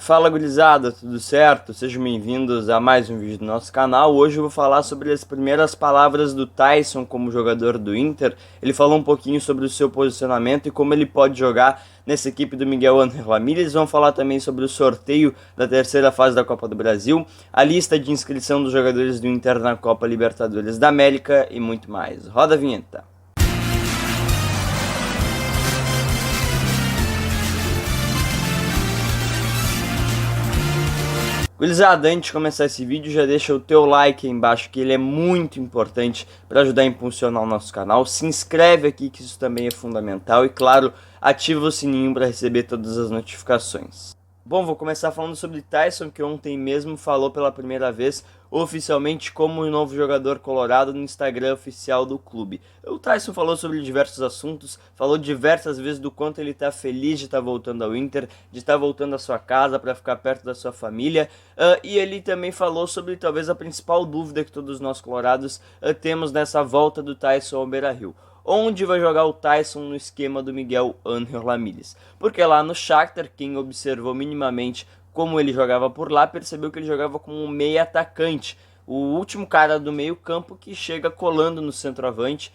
Fala gurizada, tudo certo? Sejam bem-vindos a mais um vídeo do nosso canal. Hoje eu vou falar sobre as primeiras palavras do Taison como jogador do Inter. Ele falou um pouquinho sobre o seu posicionamento e como ele pode jogar nessa equipe do Miguel Ángel Ramírez. Vamos falar também sobre o sorteio da terceira fase da Copa do Brasil, a lista de inscrição dos jogadores do Inter na Copa Libertadores da América e muito mais. Roda a vinheta. Gurizada, antes de começar esse vídeo, já deixa o teu like aí embaixo, que ele é muito importante para ajudar a impulsionar o nosso canal. Se inscreve aqui, que isso também é fundamental. E claro, ativa o sininho para receber todas as notificações. Bom, vou começar falando sobre Taison, que ontem mesmo falou pela primeira vez oficialmente como um novo jogador colorado no Instagram oficial do clube. O Taison falou sobre diversos assuntos, falou diversas vezes do quanto ele está feliz de estar voltando ao Inter, de estar voltando à sua casa para ficar perto da sua família, e ele também falou sobre talvez a principal dúvida que todos nós colorados temos nessa volta do Taison ao Beira-Rio. Onde vai jogar o Taison no esquema do Miguel Ángel Ramírez? Porque lá no Shakhtar, quem observou minimamente como ele jogava por lá, percebeu que ele jogava como um meia atacante, o último cara do meio campo que chega colando no centroavante,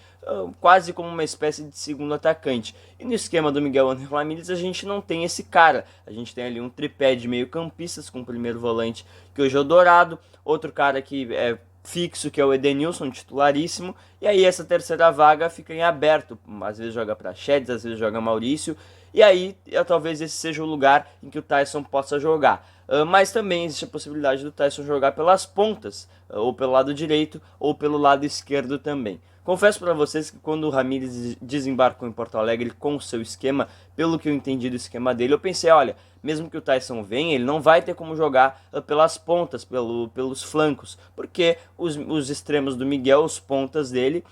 quase como uma espécie de segundo atacante. E no esquema do Miguel Ángel Ramírez a gente não tem esse cara, a gente tem ali um tripé de meio campistas com o primeiro volante, que hoje é o Dourado, outro cara que é fixo, que é o Edenilson, titularíssimo, e aí essa terceira vaga fica em aberto, às vezes joga Praxedes, às vezes joga Maurício, e aí talvez esse seja o lugar em que o Taison possa jogar. Mas também existe a possibilidade do Taison jogar pelas pontas, ou pelo lado direito, ou pelo lado esquerdo também. Confesso para vocês que quando o Ramírez desembarcou em Porto Alegre com o seu esquema, pelo que eu entendi do esquema dele, eu pensei, olha, mesmo que o Taison venha, ele não vai ter como jogar pelas pontas, pelos flancos, porque os extremos do Miguel, os pontas dele,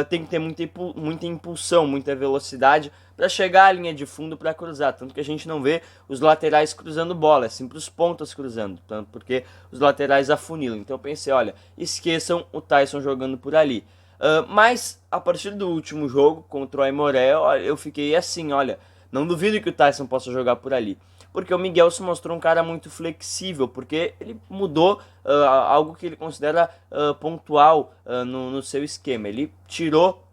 tem que ter muita impulsão, muita velocidade para chegar à linha de fundo para cruzar, tanto que a gente não vê os laterais cruzando bola, é sempre os pontas cruzando, tanto porque os laterais afunilam. Então eu pensei, olha, esqueçam o Taison jogando por ali. Mas a partir do último jogo contra o Aimoré, eu fiquei assim, olha, não duvido que o Taison possa jogar por ali. Porque o Miguel se mostrou um cara muito flexível, porque ele mudou algo que ele considera pontual no seu esquema. Ele tirou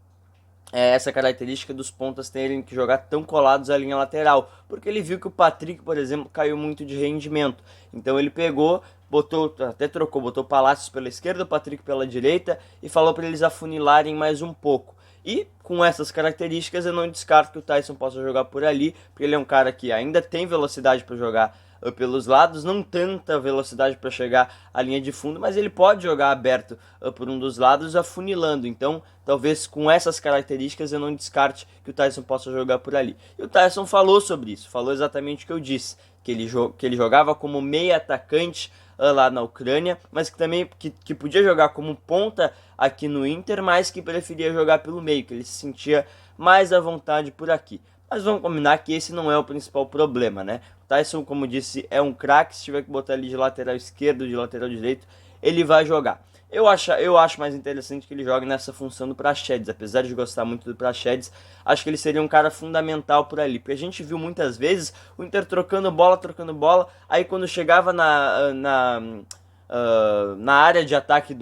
essa característica dos pontas terem que jogar tão colados à linha lateral, porque ele viu que o Patrick, por exemplo, caiu muito de rendimento. Então ele pegou, botou o Palácios pela esquerda, o Patrick pela direita e falou para eles afunilarem mais um pouco. E com essas características eu não descarto que o Taison possa jogar por ali, porque ele é um cara que ainda tem velocidade para jogar pelos lados, não tanta velocidade para chegar à linha de fundo, mas ele pode jogar aberto por um dos lados, afunilando. Então, talvez com essas características eu não descarte que o Taison possa jogar por ali. E o Taison falou sobre isso, falou exatamente o que eu disse, que ele jogava como meia atacante lá na Ucrânia, mas que também que podia jogar como ponta aqui no Inter, mas que preferia jogar pelo meio, que ele se sentia mais à vontade por aqui. Mas vamos combinar que esse não é o principal problema, né? O Taison, como disse, é um craque, se tiver que botar ele de lateral esquerdo, de lateral direito, ele vai jogar. Eu acho mais interessante que ele jogue nessa função do Praxedes, apesar de gostar muito do Praxedes, acho que ele seria um cara fundamental por ali, porque a gente viu muitas vezes o Inter trocando bola, aí quando chegava na área de ataque,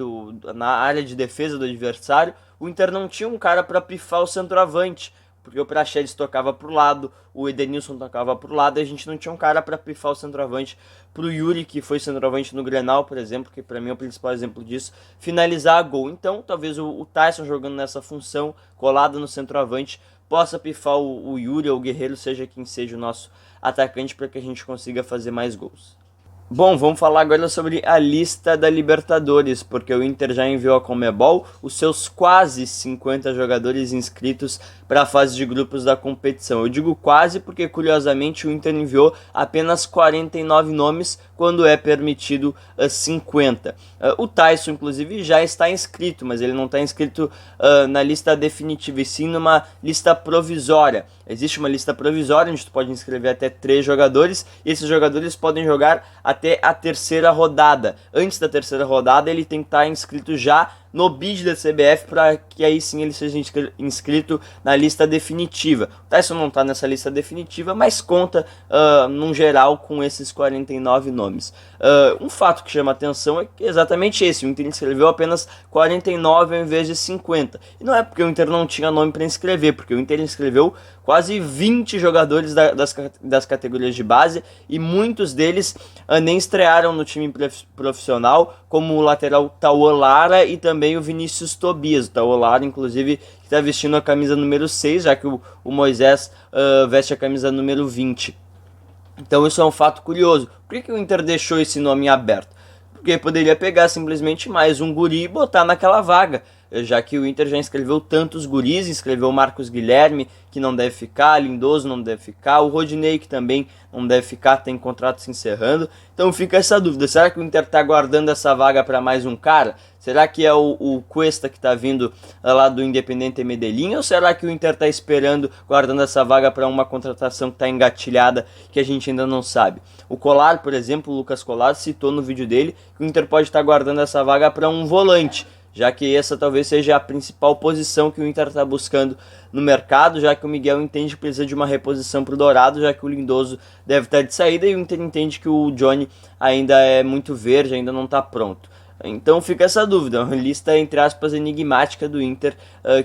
na área de defesa do adversário, o Inter não tinha um cara para pifar o centroavante, porque o Praxedes tocava pro lado, o Edenilson tocava pro lado, e a gente não tinha um cara para pifar o centroavante pro Yuri, que foi centroavante no Grenal, por exemplo, que para mim é o principal exemplo disso, finalizar a gol. Então, talvez o Taison jogando nessa função, colado no centroavante, possa pifar o Yuri ou o Guerreiro, seja quem seja o nosso atacante, para que a gente consiga fazer mais gols. Bom, vamos falar agora sobre a lista da Libertadores, porque o Inter já enviou a Conmebol os seus quase 50 jogadores inscritos para a fase de grupos da competição. Eu digo quase porque, curiosamente, o Inter enviou apenas 49 nomes, quando é permitido 50. O Taison, inclusive, já está inscrito, mas ele não está inscrito na lista definitiva, e sim numa lista provisória. Existe uma lista provisória, onde tu pode inscrever até 3 jogadores, e esses jogadores podem jogar até a terceira rodada. Antes da terceira rodada, ele tem que estar inscrito já no BID da CBF para que aí sim ele seja inscrito na lista definitiva. O Tyson não está nessa lista definitiva, mas conta num geral com esses 49 nomes. Um fato que chama atenção é que exatamente esse, o Inter inscreveu apenas 49 ao invés de 50. E não é porque o Inter não tinha nome para inscrever, porque o Inter inscreveu quase 20 jogadores das categorias de base e muitos deles nem estrearam no time profissional, como o lateral Tauan Lara e também o Vinícius Tobias. O Tauan Lara, inclusive, que está vestindo a camisa número 6, já que o Moisés veste a camisa número 20. Então isso é um fato curioso. Por que o Inter deixou esse nome aberto? Porque poderia pegar simplesmente mais um guri e botar naquela vaga, já que o Inter já inscreveu tantos guris, inscreveu o Marcos Guilherme, que não deve ficar, Lindoso não deve ficar, o Rodinei, que também não deve ficar, tem contrato se encerrando. Então fica essa dúvida, será que o Inter está guardando essa vaga para mais um cara? Será que é o Cuesta que está vindo lá do Independiente Medellín, ou será que o Inter está esperando, guardando essa vaga para uma contratação que está engatilhada, que a gente ainda não sabe? O Colar, por exemplo, o Lucas Colar, citou no vídeo dele que o Inter pode estar guardando essa vaga para um volante, já que essa talvez seja a principal posição que o Inter está buscando no mercado, já que o Miguel entende que precisa de uma reposição para o Dourado, já que o Lindoso deve estar de saída e o Inter entende que o Johnny ainda é muito verde, ainda não está pronto. Então fica essa dúvida, uma lista entre aspas enigmática do Inter,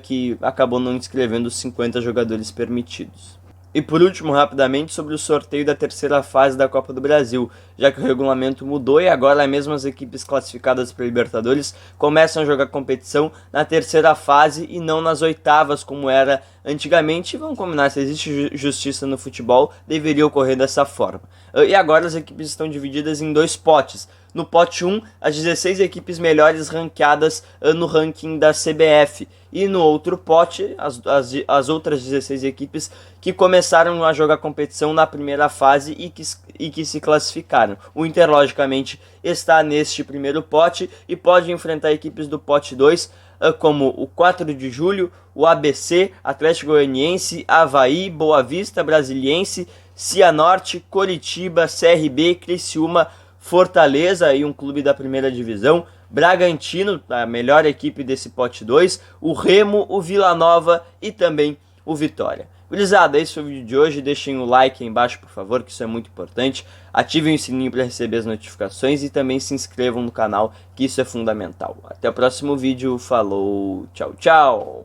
que acabou não inscrevendo os 50 jogadores permitidos. E por último, rapidamente, sobre o sorteio da terceira fase da Copa do Brasil, já que o regulamento mudou e agora mesmo as equipes classificadas para Libertadores começam a jogar competição na terceira fase e não nas oitavas, como era antigamente. Vamos combinar, se existe justiça no futebol, deveria ocorrer dessa forma. E agora as equipes estão divididas em 2 potes. No pote 1, as 16 equipes melhores ranqueadas no ranking da CBF. E no outro pote, as outras 16 equipes que começaram a jogar competição na primeira fase e que se classificaram. O Inter, logicamente, está neste primeiro pote e pode enfrentar equipes do pote 2, como o 4 de julho, o ABC, Atlético Goianiense, Avaí, Boa Vista, Brasiliense, Cianorte, Coritiba, CRB, Criciúma, Fortaleza, e um clube da primeira divisão, Bragantino, a melhor equipe desse pote 2, o Remo, o Vila Nova e também o Vitória. Gurizada, esse foi o vídeo de hoje, deixem o like aí embaixo, por favor, que isso é muito importante, ativem o sininho para receber as notificações e também se inscrevam no canal, que isso é fundamental. Até o próximo vídeo, falou, tchau, tchau!